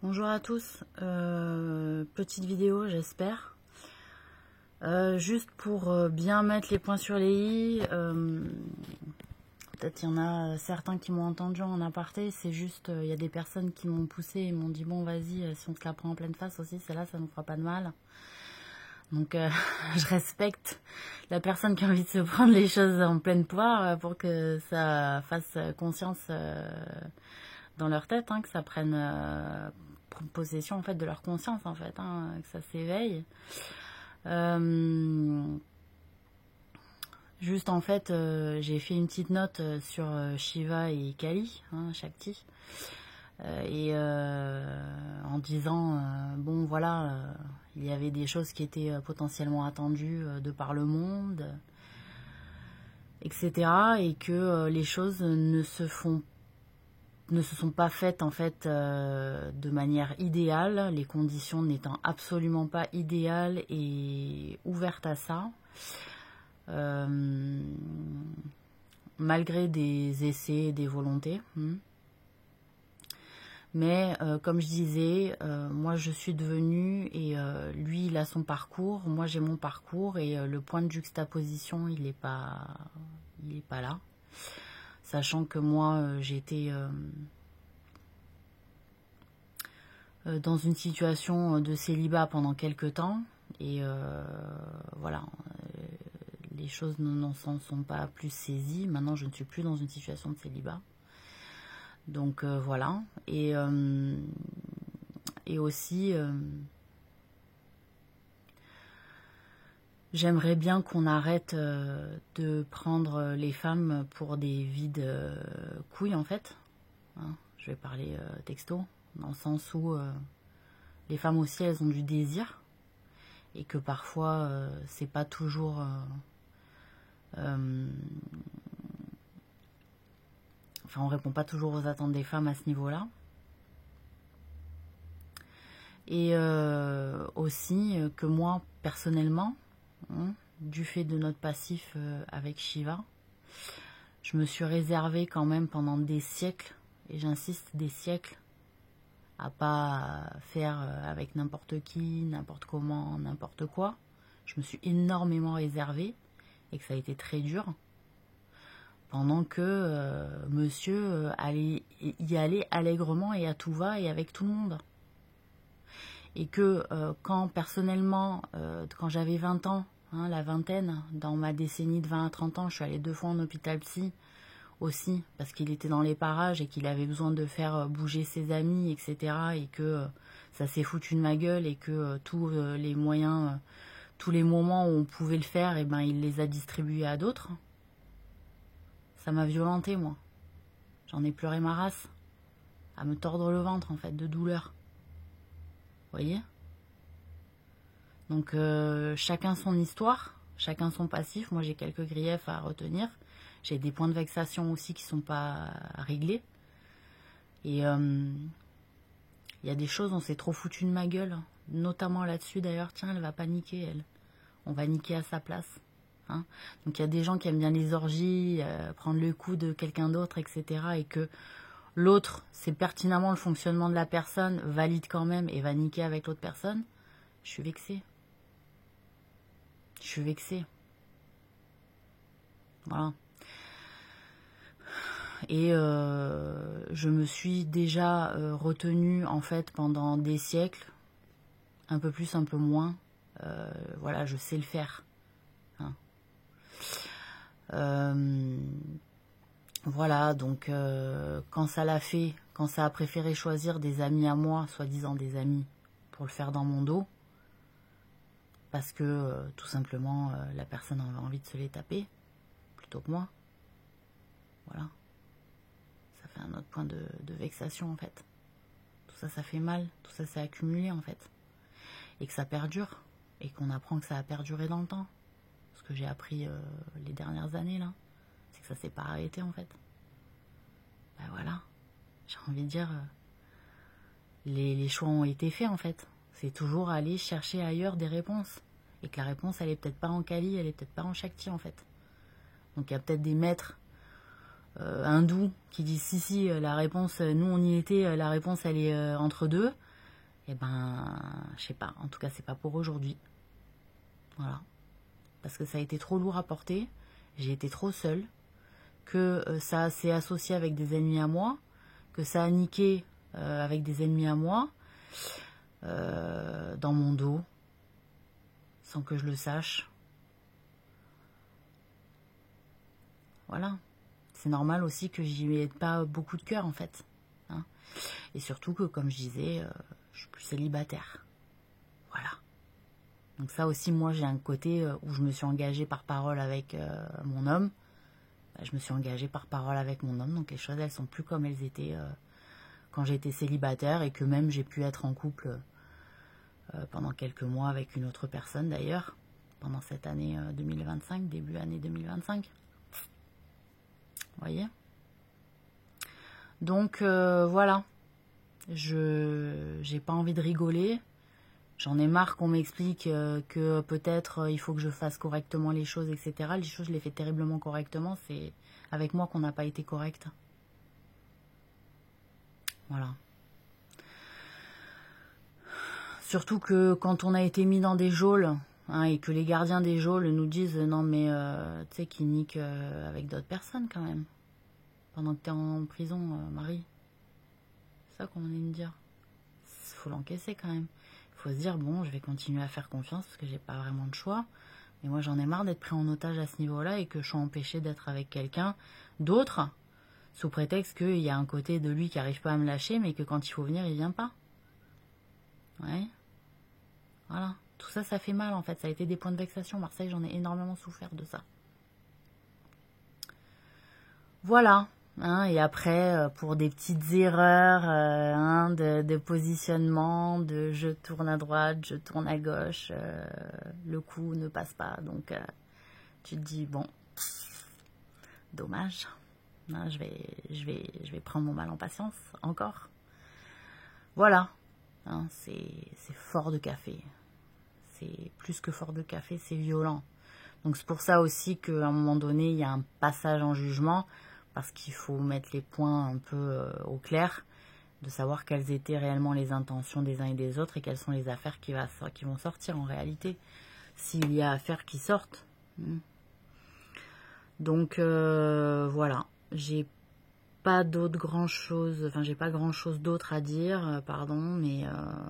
Bonjour à tous, petite vidéo j'espère, juste pour bien mettre les points sur les i, peut-être il y en a certains qui m'ont entendu en aparté, c'est juste, il y a des personnes qui m'ont poussé et m'ont dit bon vas-y, si on se la prend en pleine face aussi, celle-là ça nous fera pas de mal. Donc je respecte la personne qui a envie de se prendre les choses en pleine poire pour que ça fasse conscience dans leur tête, hein, que ça prenne possession en fait de leur conscience en fait, hein, que ça s'éveille. Juste en fait, j'ai fait une petite note sur Shiva et Kali, hein, Shakti, et en disant bon voilà, il y avait des choses qui étaient potentiellement attendues de par le monde, etc. et que les choses ne se sont pas faites en fait de manière idéale, les conditions n'étant absolument pas idéales et ouvertes à ça, malgré des essais, des volontés. Mais comme je disais, moi je suis devenue, et lui il a son parcours, moi j'ai mon parcours, et le point de juxtaposition il n'est pas là. Sachant que moi j'étais dans une situation de célibat pendant quelques temps, et voilà, les choses n'en sont pas plus saisies. Maintenant je ne suis plus dans une situation de célibat. Donc voilà, et aussi j'aimerais bien qu'on arrête de prendre les femmes pour des vides couilles en fait, hein, je vais parler texto, dans le sens où les femmes aussi elles ont du désir, et que parfois c'est pas toujours enfin on répond pas toujours aux attentes des femmes à ce niveau là. Et aussi que moi personnellement, hein, du fait de notre passif avec Shiva, je me suis réservé quand même pendant des siècles, et j'insiste des siècles, à pas faire avec n'importe qui, n'importe comment, n'importe quoi. Je me suis énormément réservé, et que ça a été très dur, pendant que monsieur allait y aller allègrement et à tout va et avec tout le monde. Et que quand personnellement, quand j'avais 20 ans, hein, la vingtaine, dans ma décennie de 20 à 30 ans, je suis allée 2 fois en hôpital psy aussi, parce qu'il était dans les parages et qu'il avait besoin de faire bouger ses amis, etc. Et que ça s'est foutu de ma gueule, et que tous les moyens, tous les moments où on pouvait le faire, et ben, il les a distribués à d'autres. Ça m'a violentée, moi. J'en ai pleuré ma race, à me tordre le ventre, en fait, de douleur. Vous voyez? Donc chacun son histoire, chacun son passif. Moi j'ai quelques griefs à retenir. J'ai des points de vexation aussi qui ne sont pas réglés. Et il y a des choses, on s'est trop foutu de ma gueule. Notamment là-dessus d'ailleurs. Tiens, elle va pas niquer, elle. On va niquer à sa place. Hein. Donc il y a des gens qui aiment bien les orgies, prendre le coup de quelqu'un d'autre, etc. Et que l'autre, c'est pertinemment le fonctionnement de la personne, valide quand même et va niquer avec l'autre personne. Je suis vexée. Je suis vexée. Voilà. Et je me suis déjà retenue en fait pendant des siècles, un peu plus, un peu moins. Voilà, je sais le faire. Hein. Voilà, donc quand ça l'a fait, quand ça a préféré choisir des amis à moi, soi-disant des amis, pour le faire dans mon dos, parce que tout simplement la personne avait envie de se les taper, plutôt que moi. Voilà. Ça fait un autre point de vexation en fait. Tout ça, ça fait mal, tout ça s'est accumulé en fait. Et que ça perdure, et qu'on apprend que ça a perduré dans le temps. Ce que j'ai appris les dernières années là, c'est que ça s'est pas arrêté en fait. Ben voilà, j'ai envie de dire, les choix ont été faits en fait. C'est toujours aller chercher ailleurs des réponses. Et que la réponse, elle est peut-être pas en Kali, elle est peut-être pas en Shakti en fait. Donc il y a peut-être des maîtres hindous qui disent si, la réponse, nous on y était, la réponse elle est entre deux. eh ben, je sais pas. En tout cas, c'est pas pour aujourd'hui. Voilà. Parce que ça a été trop lourd à porter. J'ai été trop seule. Que ça s'est associé avec des ennemis à moi. Que ça a niqué avec des ennemis à moi. Dans mon dos. Sans que je le sache. Voilà. C'est normal aussi que j'y mette pas beaucoup de cœur, en fait. Hein. Et surtout que, comme je disais, je suis plus célibataire. Voilà. Donc ça aussi, moi, j'ai un côté où je me suis engagée par parole avec mon homme. Je me suis engagée par parole avec mon homme. Donc les choses, elles sont plus comme elles étaient quand j'étais célibataire. Et que même j'ai pu être en couple pendant quelques mois avec une autre personne, d'ailleurs. Pendant cette année 2025, début année 2025. Vous voyez? Donc voilà. J'ai pas envie de rigoler. J'en ai marre qu'on m'explique que peut-être il faut que je fasse correctement les choses, etc. Les choses, je les fais terriblement correctement. C'est avec moi qu'on n'a pas été correct. Voilà. Surtout que quand on a été mis dans des geôles, hein, et que les gardiens des geôles nous disent non mais tu sais qu'ils niquent avec d'autres personnes quand même. Pendant que tu es en prison, Marie. C'est ça qu'on venait me dire. Il faut l'encaisser quand même. Il faut se dire, bon, je vais continuer à faire confiance parce que j'ai pas vraiment de choix. Mais moi, j'en ai marre d'être pris en otage à ce niveau-là et que je sois empêchée d'être avec quelqu'un d'autre, sous prétexte qu'il y a un côté de lui qui n'arrive pas à me lâcher, mais que quand il faut venir, il vient pas. Ouais. Voilà. Tout ça, ça fait mal, en fait. Ça a été des points de vexation. Marseille, j'en ai énormément souffert de ça. Voilà. Hein, et après, pour des petites erreurs hein, de positionnement, de je tourne à droite, je tourne à gauche, le coup ne passe pas. Donc, tu te dis, bon, dommage. Hein, je vais prendre mon mal en patience, encore. Voilà. Hein, c'est fort de café. C'est plus que fort de café, c'est violent. Donc, c'est pour ça aussi qu'à un moment donné, il y a un passage en jugement. Parce qu'il faut mettre les points un peu au clair, de savoir quelles étaient réellement les intentions des uns et des autres et quelles sont les affaires qui vont sortir en réalité, s'il y a affaires qui sortent. Donc voilà, j'ai pas d'autre grand chose, enfin j'ai pas grand chose d'autre à dire, pardon, mais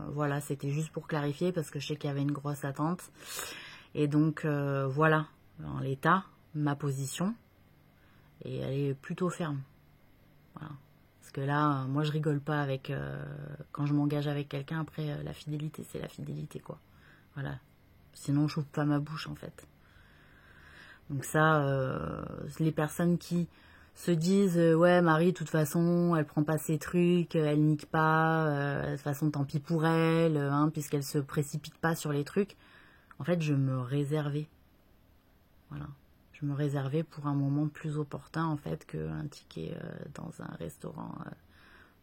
voilà, c'était juste pour clarifier parce que je sais qu'il y avait une grosse attente. Et donc voilà, en l'état, ma position. Et elle est plutôt ferme. Voilà. Parce que là, moi je rigole pas avec... quand je m'engage avec quelqu'un, après la fidélité, c'est la fidélité, quoi. Voilà. Sinon, je n'ouvre pas ma bouche, en fait. Donc ça, les personnes qui se disent ouais, Marie, de toute façon, elle prend pas ses trucs, elle nique pas, de toute façon, tant pis pour elle, hein, puisqu'elle se précipite pas sur les trucs. En fait, je me réservais. Voilà. Je me réservais pour un moment plus opportun en fait qu'un ticket dans un restaurant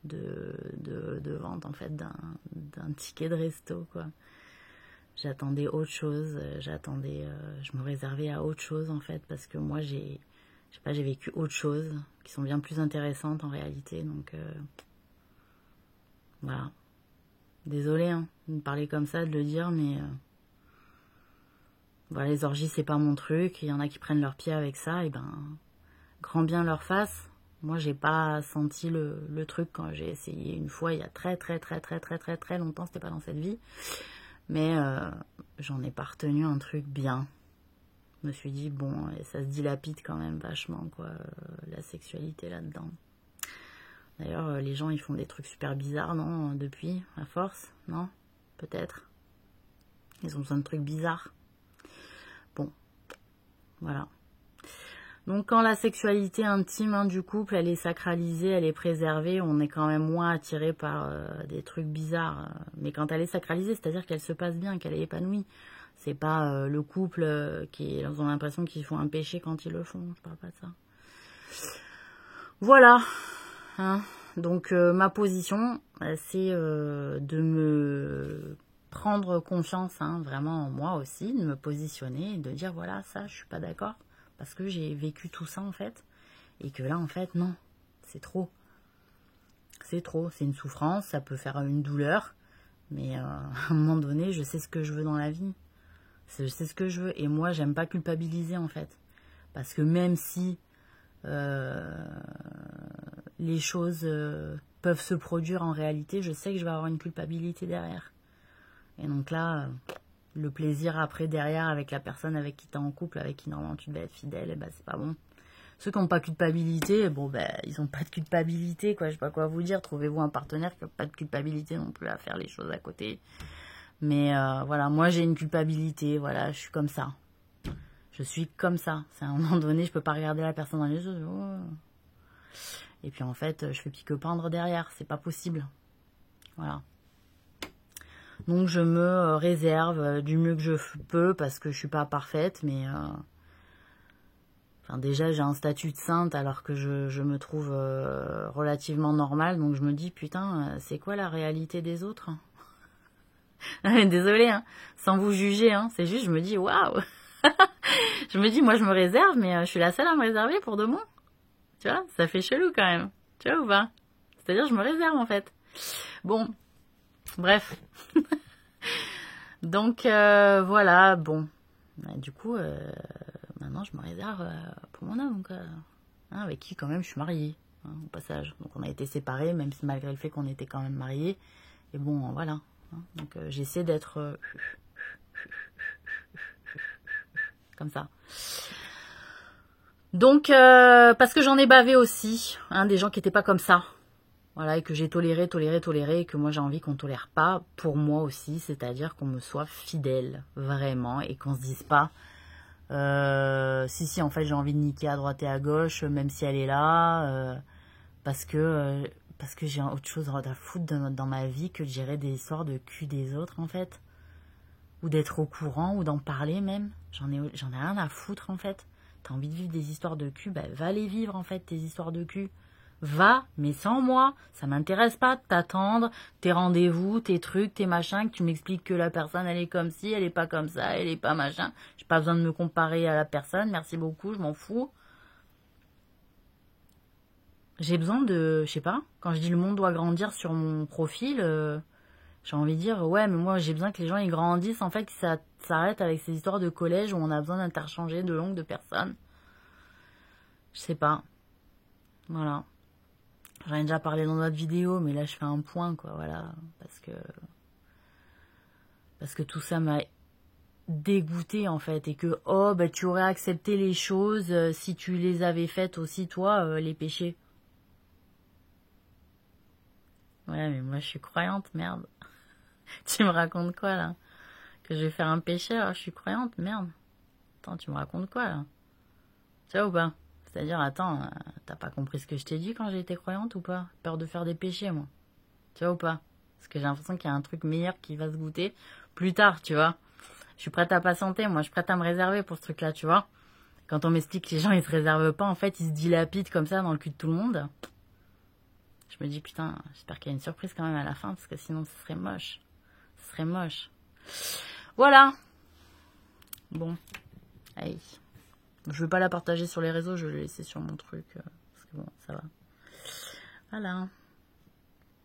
de vente en fait d'un ticket de resto quoi. J'attendais autre chose, je me réservais à autre chose en fait parce que moi j'ai vécu autre chose qui sont bien plus intéressantes en réalité donc voilà. Désolée hein, de me parler comme ça, de le dire mais voilà, les orgies, c'est pas mon truc. Il y en a qui prennent leur pied avec ça. Et ben, grand bien leur face. Moi, j'ai pas senti le truc quand j'ai essayé une fois. Il y a très longtemps. C'était pas dans cette vie. Mais j'en ai pas retenu un truc bien. Je me suis dit, bon, ça se dilapide quand même vachement, quoi, la sexualité là-dedans. D'ailleurs, les gens, ils font des trucs super bizarres, non, depuis, à force, non? Peut-être. Ils ont besoin de trucs bizarres. Bon, voilà. Donc quand la sexualité intime hein, du couple, elle est sacralisée, elle est préservée, on est quand même moins attiré par des trucs bizarres. Mais quand elle est sacralisée, c'est-à-dire qu'elle se passe bien, qu'elle est épanouie. C'est pas le couple qui ont l'impression qu'ils font un péché quand ils le font. Je parle pas de ça. Voilà. Hein. Donc ma position, c'est de me... prendre confiance hein, vraiment en moi aussi, de me positionner et de dire voilà ça je suis pas d'accord parce que j'ai vécu tout ça en fait et que là en fait non, c'est trop, c'est une souffrance, ça peut faire une douleur Mais à un moment donné, je sais ce que je veux dans la vie. Je sais ce que je veux. Et moi, j'aime pas culpabiliser, en fait. Parce que même si les choses peuvent se produire en réalité, je sais que je vais avoir une culpabilité derrière. Et donc là, le plaisir après, derrière, avec la personne avec qui tu es en couple, avec qui normalement tu devais être fidèle, et ben c'est pas bon. Ceux qui n'ont pas culpabilité, bon ben ils n'ont pas de culpabilité, quoi. Je sais pas quoi vous dire. Trouvez-vous un partenaire qui n'a pas de culpabilité non plus à faire les choses à côté. Mais voilà, moi j'ai une culpabilité, voilà, je suis comme ça. Je suis comme ça. C'est à un moment donné, je peux pas regarder la personne dans les yeux. Oh. Et puis en fait, je fais pique-pendre derrière. C'est pas possible. Voilà. Donc je me réserve du mieux que je peux parce que je suis pas parfaite, mais enfin, déjà j'ai un statut de sainte alors que je me trouve relativement normale. Donc je me dis putain, c'est quoi la réalité des autres? Désolée, hein, sans vous juger, hein, c'est juste je me dis waouh. Je me dis moi je me réserve, mais je suis la seule à me réserver pour de bon. Tu vois, ça fait chelou quand même. Tu vois ou pas? C'est-à-dire je me réserve en fait. Bon, bref. Donc voilà, bon. Du coup, maintenant je me réserve pour mon homme, quoi. Hein, avec qui quand même je suis mariée, hein, au passage. Donc on a été séparés, même si malgré le fait qu'on était quand même mariés. Et bon, voilà. Hein, donc j'essaie d'être comme ça. Donc, parce que j'en ai bavé aussi, hein, des gens qui n'étaient pas comme ça. Voilà, et que j'ai toléré, et que moi j'ai envie qu'on tolère pas pour moi aussi, c'est-à-dire qu'on me soit fidèle, vraiment, et qu'on se dise pas, si, en fait j'ai envie de niquer à droite et à gauche, même si elle est là, parce que j'ai autre chose à foutre dans ma vie que de gérer des histoires de cul des autres, en fait. Ou d'être au courant, ou d'en parler même. J'en ai rien à foutre, en fait. T'as envie de vivre des histoires de cul, bah va les vivre, en fait, tes histoires de cul. Va, mais sans moi. Ça m'intéresse pas de t'attendre, tes rendez-vous, tes trucs, tes machins, que tu m'expliques que la personne, elle est comme ci, elle est pas comme ça, elle est pas machin. J'ai pas besoin de me comparer à la personne, merci beaucoup, je m'en fous. J'ai besoin de, je sais pas, quand je dis le monde doit grandir sur mon profil, j'ai envie de dire, ouais, mais moi j'ai besoin que les gens ils grandissent, en fait, que ça s'arrête avec ces histoires de collège où on a besoin d'interchanger de langues de personnes. Je sais pas. Voilà. J'en ai déjà parlé dans d'autres vidéos, mais là je fais un point, quoi, voilà. Parce que tout ça m'a dégoûté, en fait. Et que, oh, bah tu aurais accepté les choses si tu les avais faites aussi, toi, les péchés. Ouais, mais moi je suis croyante, merde. Tu me racontes quoi, là? Que je vais faire un péché, alors je suis croyante, merde. Attends, tu me racontes quoi, là? Tu vois ou pas? C'est-à-dire, attends, t'as pas compris ce que je t'ai dit quand j'ai été croyante ou pas? Peur de faire des péchés, moi. Tu vois ou pas? Parce que j'ai l'impression qu'il y a un truc meilleur qui va se goûter plus tard, tu vois. Je suis prête à patienter, moi, je suis prête à me réserver pour ce truc-là, tu vois. Quand on m'explique que les gens, ils se réservent pas, en fait, ils se dilapident comme ça dans le cul de tout le monde. Je me dis, putain, j'espère qu'il y a une surprise quand même à la fin, parce que sinon, ce serait moche. Ce serait moche. Voilà. Bon. Allez. Je veux pas la partager sur les réseaux, je vais la laisser sur mon truc. Parce que bon, ça va. Voilà.